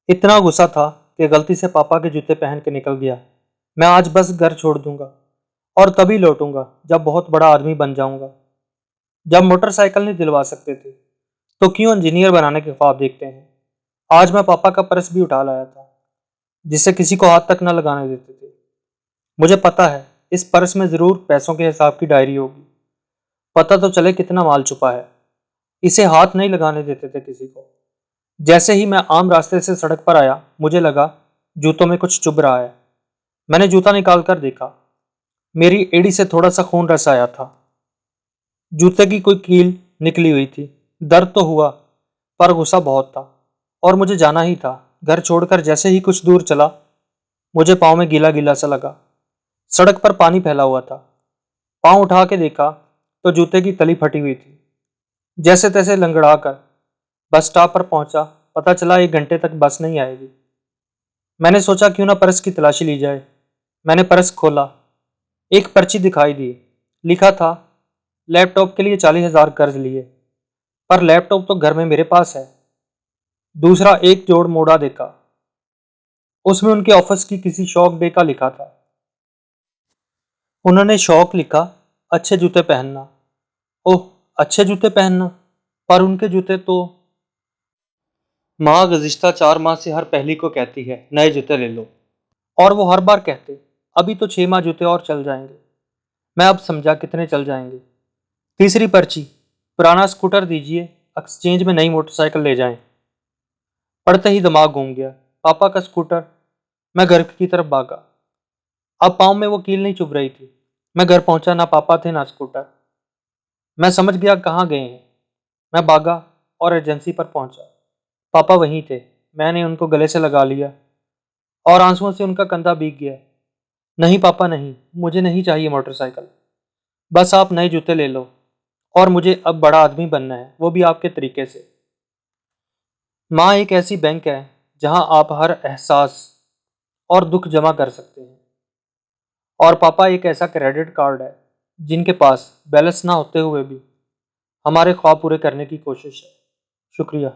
इतना गुस्सा था कि गलती से पापा के जूते पहन के निकल गया। मैं आज बस घर छोड़ दूंगा और तभी लौटूंगा जब बहुत बड़ा आदमी बन जाऊंगा। जब मोटरसाइकिल नहीं दिलवा सकते थे तो क्यों इंजीनियर बनाने के ख्वाब देखते हैं। आज मैं पापा का पर्स भी उठा लाया था जिसे किसी को हाथ तक न लगाने देते थे। मुझे पता है इस पर्स में जरूर पैसों के हिसाब की डायरी होगी। पता तो चले कितना माल छुपा है। इसे हाथ नहीं लगाने देते थे किसी को। जैसे ही मैं आम रास्ते से सड़क पर आया मुझे लगा जूतों में कुछ चुभ रहा है। मैंने जूता निकाल कर देखा। मेरी एड़ी से थोड़ा सा खून रस आया था। जूते की कोई कील निकली हुई थी। दर्द तो हुआ पर गुस्सा बहुत था और मुझे जाना ही था। घर छोड़कर जैसे ही कुछ दूर चला मुझे पाँव में गीला गीला सा लगा। सड़क पर पानी फैला हुआ था। पाँव उठा के देखा तो जूते की तली फटी हुई थी। जैसे तैसे लंगड़ा कर बस स्टॉप पर पहुंचा। पता चला 1 घंटे तक बस नहीं आएगी। मैंने सोचा क्यों ना पर्स की तलाशी ली जाए। मैंने पर्स खोला। एक पर्ची दिखाई दी। लिखा था लैपटॉप के लिए 40,000 कर्ज लिए। पर लैपटॉप तो घर में मेरे पास है। दूसरा एक जोड़ मोड़ा देखा। उसमें उनके ऑफिस की किसी शौक डे का लिखा था। उन्होंने शौक लिखा, अच्छे जूते पहनना। ओह, अच्छे जूते पहनना। पर उनके जूते तो माँ गुज़िश्ता 4 माह से हर पहली को कहती है नए जूते ले लो। और वो हर बार कहते अभी तो 6 माह जूते और चल जाएंगे। मैं अब समझा कितने चल जाएंगे। तीसरी पर्ची, पुराना स्कूटर दीजिए, एक्सचेंज में नई मोटरसाइकिल ले जाएं। पढ़ते ही दिमाग घूम गया। पापा का स्कूटर। मैं घर की तरफ भागा। अब पाँव में वो कील नहीं चुभ रही थी। मैं घर पहुंचा, ना पापा थे ना स्कूटर। मैं समझ गया कहाँ गए हैं। मैं भागा और एजेंसी पर पहुंचा। पापा वहीं थे। मैंने उनको गले से लगा लिया और आंसुओं से उनका कंधा भीग गया। नहीं पापा नहीं, मुझे नहीं चाहिए मोटरसाइकिल। बस आप नए जूते ले लो और मुझे अब बड़ा आदमी बनना है, वो भी आपके तरीके से। माँ एक ऐसी बैंक है जहां आप हर एहसास और दुख जमा कर सकते हैं। और पापा एक ऐसा क्रेडिट कार्ड है जिनके पास बैलेंस ना होते हुए भी हमारे ख्वाब पूरे करने की कोशिश है। शुक्रिया।